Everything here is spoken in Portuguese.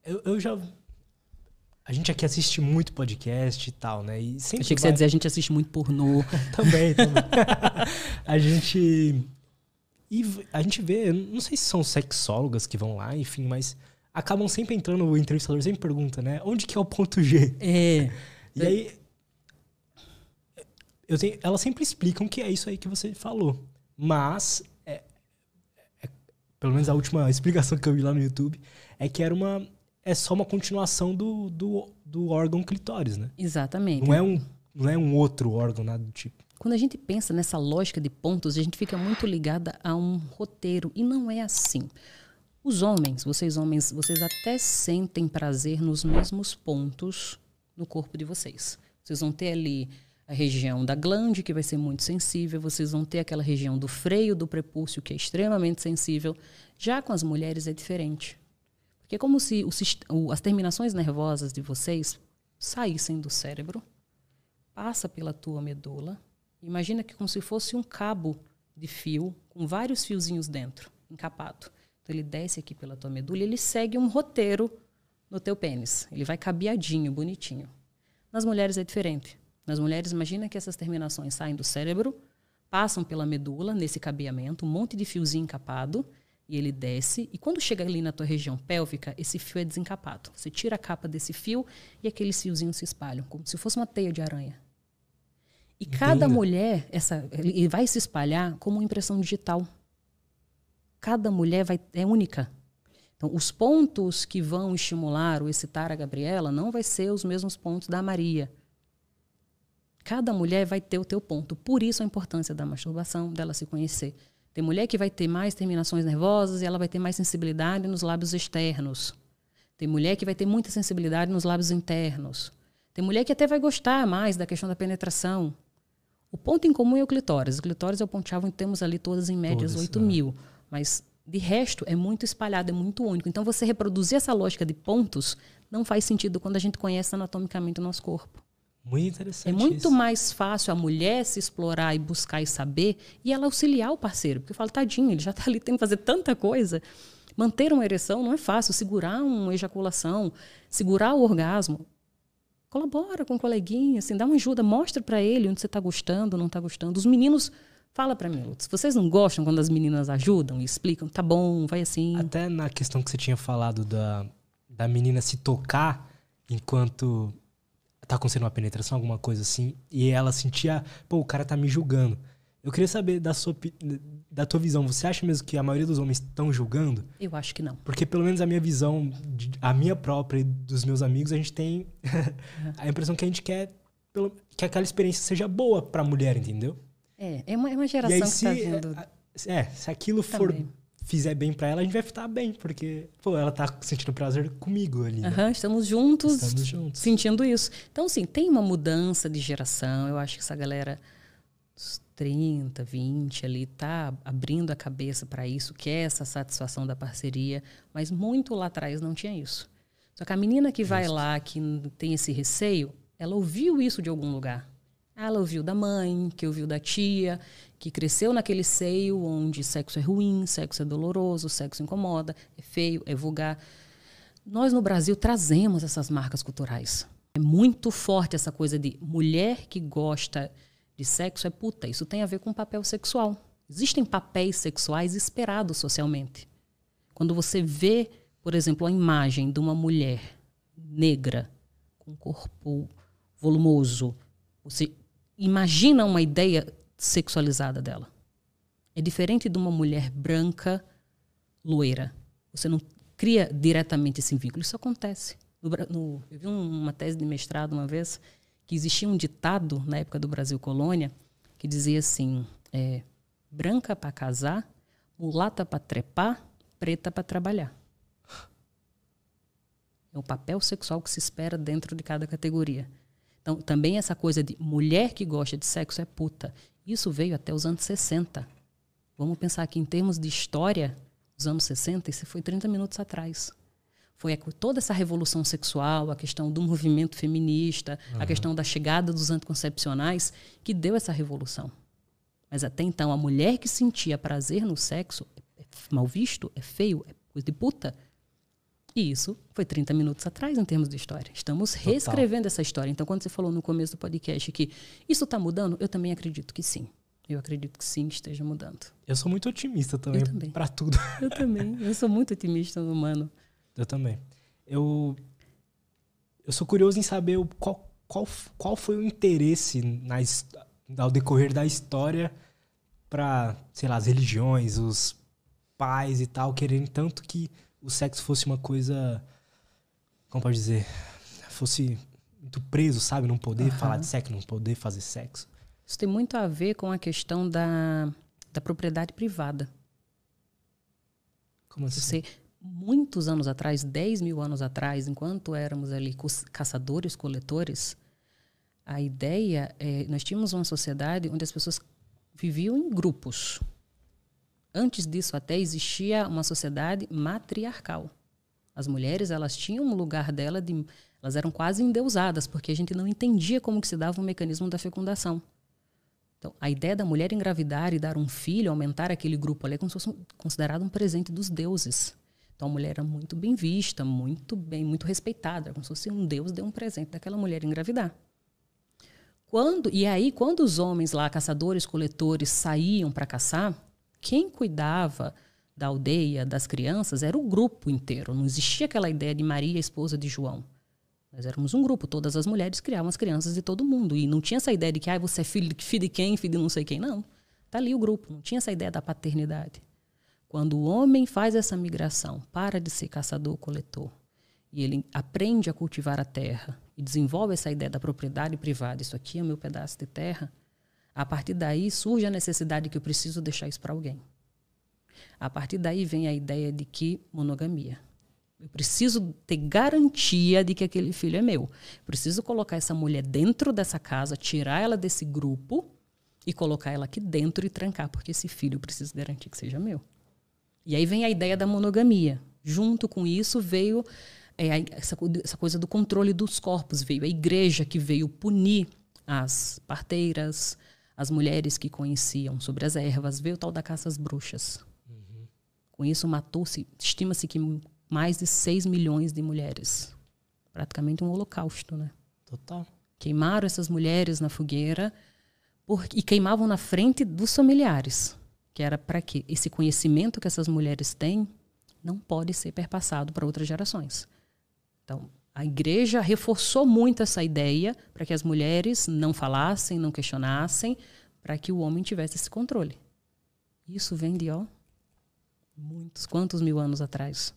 Eu já... A gente aqui assiste muito podcast e tal, né? E sempre Achei que você ia dizer, a gente assiste muito pornô. Também. A gente vê, eu não sei se são sexólogas que vão lá, enfim, mas acabam sempre entrando, o entrevistador sempre pergunta, né? Onde que é o ponto G? E aí, elas sempre explicam que é isso aí que você falou. Mas, pelo menos a última explicação que eu vi lá no YouTube, é que é só uma continuação do órgão clitóris, né? Exatamente. Não é um outro órgão, nada do tipo. Quando a gente pensa nessa lógica de pontos, a gente fica muito ligada a um roteiro. E não é assim. Os homens, vocês até sentem prazer nos mesmos pontos no corpo de vocês. Vocês vão ter ali a região da glande, que vai ser muito sensível. Vocês vão ter aquela região do freio do prepúcio, que é extremamente sensível. Já com as mulheres é diferente. Porque é como se as terminações nervosas de vocês saíssem do cérebro, passa pela tua medula. Imagina que como se fosse um cabo de fio com vários fiozinhos dentro, encapado. Então ele desce aqui pela tua medula e ele segue um roteiro no teu pênis. Ele vai cabeadinho, bonitinho. Nas mulheres é diferente. Nas mulheres, imagina que essas terminações saem do cérebro, passam pela medula, nesse cabeamento, um monte de fiozinho encapado, e ele desce, e quando chega ali na tua região pélvica, esse fio é desencapado. Você tira a capa desse fio e aqueles fiozinhos se espalham, como se fosse uma teia de aranha. E cada mulher, ele vai se espalhar como uma impressão digital. Cada mulher é única. Então, os pontos que vão estimular ou excitar a Gabriela não vai ser os mesmos pontos da Maria. Cada mulher vai ter o teu ponto. Por isso a importância da masturbação, dela se conhecer. Tem mulher que vai ter mais terminações nervosas e ela vai ter mais sensibilidade nos lábios externos. Tem mulher que vai ter muita sensibilidade nos lábios internos. Tem mulher que até vai gostar mais da questão da penetração. O ponto em comum é o clitóris. O clitóris é o ponto-chave, temos ali todas em médias 8.000. Mas, de resto, é muito espalhado, é muito único. Então, você reproduzir essa lógica de pontos não faz sentido quando a gente conhece anatomicamente o nosso corpo. Muito interessante. É muito mais fácil a mulher se explorar e buscar e saber e ela auxiliar o parceiro. Porque eu falo, tadinho, ele já está ali, tem que fazer tanta coisa. Manter uma ereção não é fácil. Segurar uma ejaculação, segurar o orgasmo. Colabora com o coleguinha, assim, dá uma ajuda, mostra para ele onde você está gostando, não está gostando. Os meninos, fala para mim, se vocês não gostam quando as meninas ajudam e explicam, tá bom, vai assim. Até na questão que você tinha falado da menina se tocar enquanto tá acontecendo uma penetração, alguma coisa assim, e ela sentia, pô, o cara tá me julgando. Eu queria saber da tua visão. Você acha mesmo que a maioria dos homens estão julgando? Eu acho que não. Porque pelo menos a minha visão, a minha própria e dos meus amigos, a gente tem a impressão que a gente quer que aquela experiência seja boa pra mulher, entendeu? É uma geração aí, que tá vindo... se aquilo fizer bem pra ela, a gente vai estar bem, porque pô, ela tá sentindo prazer comigo ali. Né? Estamos juntos, sentindo isso. Então, sim, tem uma mudança de geração. Eu acho que essa galera... 30, 20 ali, tá abrindo a cabeça para isso, que é essa satisfação da parceria, mas muito lá atrás não tinha isso. Só que a menina que vai lá, que tem esse receio, ela ouviu isso de algum lugar. Ela ouviu da mãe, que ouviu da tia, que cresceu naquele seio onde sexo é ruim, sexo é doloroso, sexo incomoda, é feio, é vulgar. Nós no Brasil trazemos essas marcas culturais. É muito forte essa coisa de mulher que gosta de sexo é puta. Isso tem a ver com papel sexual. Existem papéis sexuais esperados socialmente. Quando você vê, por exemplo, a imagem de uma mulher negra, com corpo volumoso, você imagina uma ideia sexualizada dela. É diferente de uma mulher branca, loira. Você não cria diretamente esse vínculo. Isso acontece. Eu vi uma tese de mestrado uma vez que existia um ditado na época do Brasil Colônia que dizia assim, branca para casar, mulata para trepar, preta para trabalhar. É o papel sexual que se espera dentro de cada categoria. Então, também essa coisa de mulher que gosta de sexo é puta. Isso veio até os anos 60. Vamos pensar aqui em termos de história, os anos 60, isso foi 30 minutos atrás. Foi toda essa revolução sexual, a questão do movimento feminista, a questão da chegada dos anticoncepcionais, que deu essa revolução. Mas até então, a mulher que sentia prazer no sexo é mal visto, é feio, é coisa de puta. E isso foi 30 minutos atrás em termos de história. Estamos reescrevendo essa história. Então, quando você falou no começo do podcast que isso está mudando, eu também acredito que sim. Eu acredito que sim, esteja mudando. Eu sou muito otimista também, para tudo. Eu também. Eu sou muito otimista no humano. Eu também. Eu sou curioso em saber qual foi o interesse ao decorrer da história para, sei lá, as religiões, os pais e tal, querendo tanto que o sexo fosse uma coisa, como pode dizer, fosse muito preso, sabe? Não poder falar de sexo, não poder fazer sexo. Isso tem muito a ver com a questão da propriedade privada. Como assim? Muitos anos atrás, 10 mil anos atrás, enquanto éramos ali caçadores, coletores, a ideia nós tínhamos uma sociedade onde as pessoas viviam em grupos. Antes disso até existia uma sociedade matriarcal. As mulheres, elas tinham um lugar dela, elas eram quase endeusadas, porque a gente não entendia como que se dava o mecanismo da fecundação. Então, a ideia da mulher engravidar e dar um filho, aumentar aquele grupo ali, é como se fosse considerado um presente dos deuses. Então, a mulher era muito bem vista, muito respeitada, como se fosse um deus deu um presente daquela mulher engravidar. Quando os homens lá, caçadores, coletores, saíam para caçar, quem cuidava da aldeia, das crianças, era o grupo inteiro. Não existia aquela ideia de Maria, esposa de João. Nós éramos um grupo, todas as mulheres criavam as crianças de todo mundo. E não tinha essa ideia de que você é filho de quem, filho de não sei quem. Não, está ali o grupo. Não tinha essa ideia da paternidade. Quando o homem faz essa migração, para de ser caçador-coletor, e ele aprende a cultivar a terra e desenvolve essa ideia da propriedade privada, isso aqui é o meu pedaço de terra, a partir daí surge a necessidade que eu preciso deixar isso para alguém. A partir daí vem a ideia de que monogamia. Eu preciso ter garantia de que aquele filho é meu. Preciso colocar essa mulher dentro dessa casa, tirar ela desse grupo e colocar ela aqui dentro e trancar, porque esse filho eu preciso garantir que seja meu. E aí vem a ideia da monogamia. Junto com isso veio essa coisa do controle dos corpos. Veio a igreja que veio punir as parteiras, as mulheres que conheciam sobre as ervas. Veio o tal da caça às bruxas. Uhum. Com isso matou-se, estima-se que mais de 6 milhões de mulheres. Praticamente um holocausto, né? Total. Queimaram essas mulheres na fogueira e queimavam na frente dos familiares. Que era para quê? Esse conhecimento que essas mulheres têm não pode ser perpassado para outras gerações. Então, a igreja reforçou muito essa ideia para que as mulheres não falassem, não questionassem, para que o homem tivesse esse controle. Isso vem de, quantos mil anos atrás?